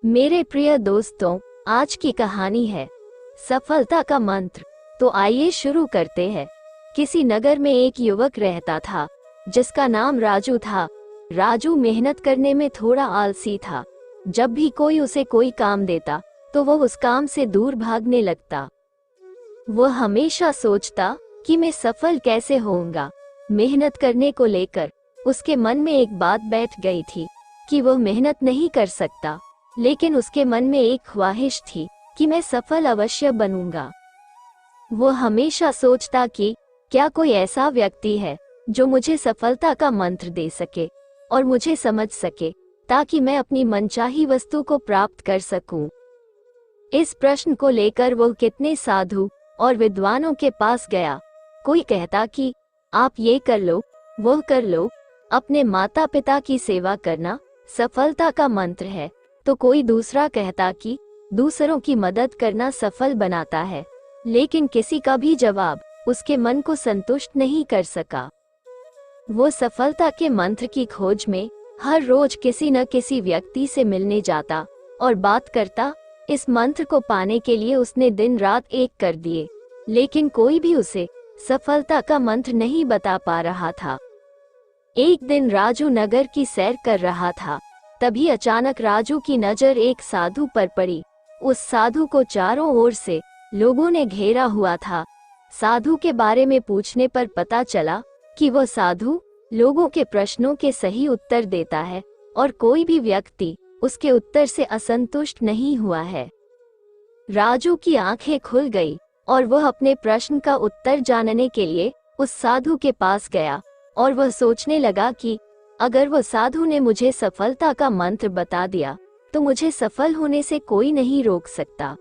मेरे प्रिय दोस्तों, आज की कहानी है सफलता का मंत्र। तो आइए शुरू करते हैं। किसी नगर में एक युवक रहता था जिसका नाम राजू था। राजू मेहनत करने में थोड़ा आलसी था। जब भी कोई उसे कोई काम देता तो वो उस काम से दूर भागने लगता। वो हमेशा सोचता कि मैं सफल कैसे होऊंगा। मेहनत करने को लेकर उसके मन में एक बात बैठ गई थी कि वो मेहनत नहीं कर सकता, लेकिन उसके मन में एक ख्वाहिश थी कि मैं सफल अवश्य बनूंगा। वो हमेशा सोचता कि क्या कोई ऐसा व्यक्ति है जो मुझे सफलता का मंत्र दे सके और मुझे समझ सके, ताकि मैं अपनी मनचाही वस्तु को प्राप्त कर सकूं। इस प्रश्न को लेकर वो कितने साधु और विद्वानों के पास गया। कोई कहता कि आप ये कर लो, वो कर लो, अपने माता पिता की सेवा करना सफलता का मंत्र है। तो कोई दूसरा कहता कि दूसरों की मदद करना सफल बनाता है। लेकिन किसी का भी जवाब उसके मन को संतुष्ट नहीं कर सका। वो सफलता के मंत्र की खोज में हर रोज किसी न किसी व्यक्ति से मिलने जाता और बात करता। इस मंत्र को पाने के लिए उसने दिन रात एक कर दिए, लेकिन कोई भी उसे सफलता का मंत्र नहीं बता पा रहा था। एक दिन राजू नगर की सैर कर रहा था। तभी अचानक राजू की नजर एक साधु पर पड़ी। उस साधु को चारों ओर से लोगों ने घेरा हुआ था। साधु के बारे में पूछने पर पता चला कि वह साधु लोगों के प्रश्नों के सही उत्तर देता है और कोई भी व्यक्ति उसके उत्तर से असंतुष्ट नहीं हुआ है। राजू की आंखें खुल गई और वह अपने प्रश्न का उत्तर जानने के लिए उस साधु के पास गया और वह सोचने लगा कि अगर वह साधु ने मुझे सफलता का मंत्र बता दिया तो मुझे सफल होने से कोई नहीं रोक सकता।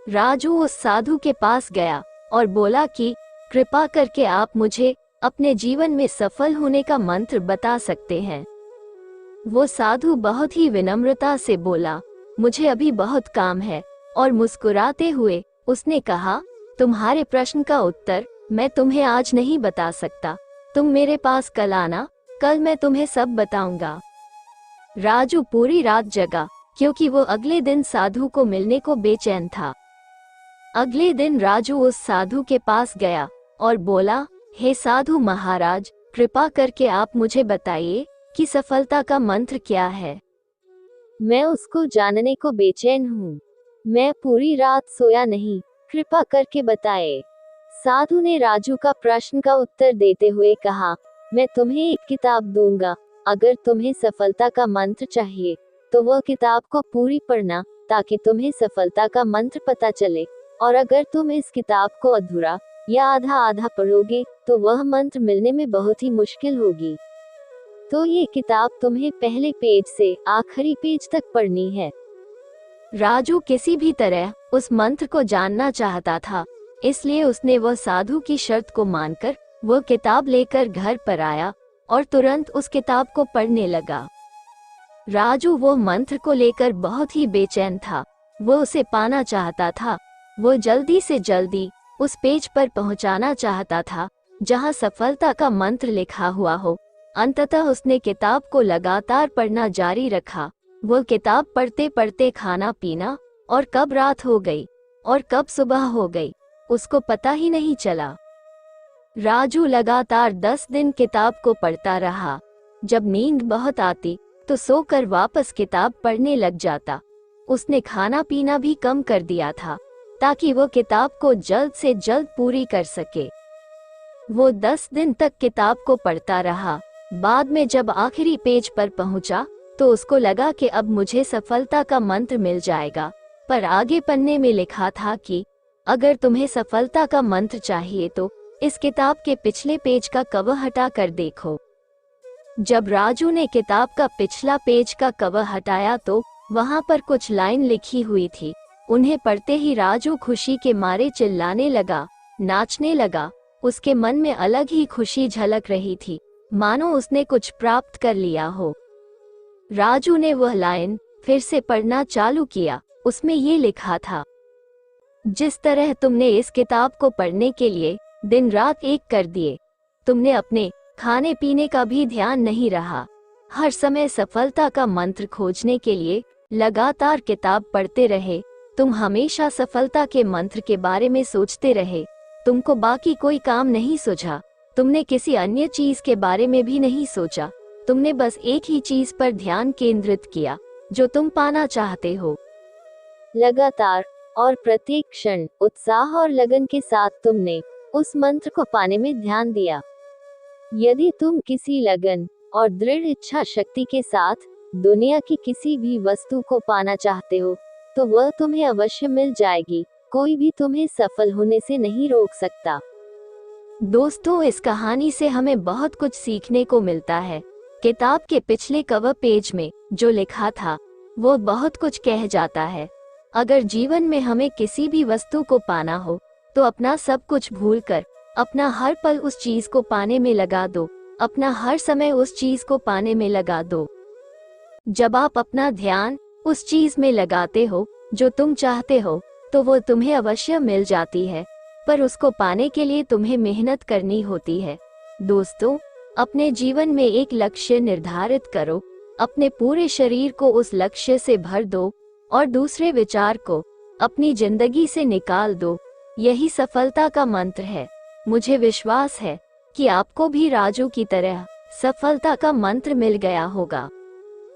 राजू उस साधु के पास गया और बोला कि कृपा करके आप मुझे अपने जीवन में सफल होने का मंत्र बता सकते हैं। वो साधु बहुत ही विनम्रता से बोला, मुझे अभी बहुत काम है, और मुस्कुराते हुए उसने कहा, तुम्हारे प्रश्न का उत्तर मैं तुम्हें आज नहीं बता सकता, तुम मेरे पास कल आना, कल मैं तुम्हें सब बताऊंगा। राजू पूरी रात जगा क्योंकि वो अगले दिन साधु को मिलने को बेचैन था। अगले दिन राजू उस साधु के पास गया और बोला, हे साधु महाराज, कृपा करके आप मुझे बताइए कि सफलता का मंत्र क्या है। मैं उसको जानने को बेचैन हूँ। मैं पूरी रात सोया नहीं, कृपा करके बताए। साधु ने राजू का प्रश्न का उत्तर देते हुए कहा, मैं तुम्हें एक किताब दूंगा। अगर तुम्हें सफलता का मंत्र चाहिए तो वह किताब को पूरी पढ़ना, ताकि तुम्हें सफलता का मंत्र पता चले। और अगर तुम इस किताब को अधूरा या आधा आधा पढ़ोगे तो वह मंत्र मिलने में बहुत ही मुश्किल होगी। तो ये किताब तुम्हें पहले पेज से आखिरी पेज तक पढ़नी है। राजू किसी भी तरह उस मंत्र को जानना चाहता था, इसलिए उसने वह साधु की शर्त को मानकर वह किताब लेकर घर पर आया और तुरंत उस किताब को पढ़ने लगा। राजू वो मंत्र को लेकर बहुत ही बेचैन था। वो उसे पाना चाहता था। वो जल्दी से जल्दी उस पेज पर पहुंचाना चाहता था जहां सफलता का मंत्र लिखा हुआ हो। अंततः उसने किताब को लगातार पढ़ना जारी रखा। वो किताब पढ़ते पढ़ते खाना पीना, और कब रात हो गई और कब सुबह हो गई उसको पता ही नहीं चला। राजू लगातार 10 दिन किताब को पढ़ता रहा। जब नींद बहुत आती तो सोकर वापस किताब पढ़ने लग जाता। उसने खाना पीना भी कम कर दिया था ताकि वो किताब को जल्द से जल्द पूरी कर सके। वो 10 दिन तक किताब को पढ़ता रहा। बाद में जब आखिरी पेज पर पहुंचा तो उसको लगा कि अब मुझे सफलता का मंत्र मिल जाएगा। पर आगे पन्ने में लिखा था कि अगर तुम्हें सफलता का मंत्र चाहिए तो इस किताब के पिछले पेज का कवर हटा कर देखो। जब राजू ने किताब का पिछला पेज का कवर हटाया तो वहां पर कुछ लाइन लिखी हुई थी। उन्हें पढ़ते ही राजू खुशी के मारे चिल्लाने लगा, नाचने लगा। उसके मन में अलग ही खुशी झलक रही थी, मानो उसने कुछ प्राप्त कर लिया हो। राजू ने वह लाइन फिर से पढ़ना चालू किया। उसमें ये लिखा था, जिस तरह तुमने इस किताब को पढ़ने के लिए दिन रात एक कर दिए, तुमने अपने खाने पीने का भी ध्यान नहीं रहा। हर समय सफलता का मंत्र खोजने के लिए लगातार किताब पढ़ते रहे, तुम हमेशा सफलता के मंत्र के बारे में सोचते रहे, तुमको बाकी कोई काम नहीं सूझा, तुमने किसी अन्य चीज के बारे में भी नहीं सोचा, तुमने बस एक ही चीज पर ध्यान केंद्रित किया जो तुम पाना चाहते हो। लगातार और प्रत्येक क्षण उत्साह और लगन के साथ तुमने उस मंत्र को पाने में ध्यान दिया। यदि तुम किसी लगन और दृढ़ इच्छा शक्ति के साथ दुनिया की किसी भी वस्तु को पाना चाहते हो, तो वह तुम्हें अवश्य मिल जाएगी। कोई भी तुम्हें सफल होने से नहीं रोक सकता। दोस्तों, इस कहानी से हमें बहुत कुछ सीखने को मिलता है। किताब के पिछले कवर पेज में जो लिखा था वो बहुत कुछ कह जाता है। अगर जीवन में हमें किसी भी वस्तु को पाना हो तो अपना सब कुछ भूलकर अपना हर पल उस चीज को पाने में लगा दो, अपना हर समय उस चीज को पाने में लगा दो। जब आप अपना ध्यान उस चीज में लगाते हो जो तुम चाहते हो, तो वो तुम्हें अवश्य मिल जाती है, पर उसको पाने के लिए तुम्हें मेहनत करनी होती है। दोस्तों, अपने जीवन में एक लक्ष्य निर्धारित करो, अपने पूरे शरीर को उस लक्ष्य से भर दो और दूसरे विचार को अपनी जिंदगी से निकाल दो। यही सफलता का मंत्र है। मुझे विश्वास है कि आपको भी राजू की तरह सफलता का मंत्र मिल गया होगा।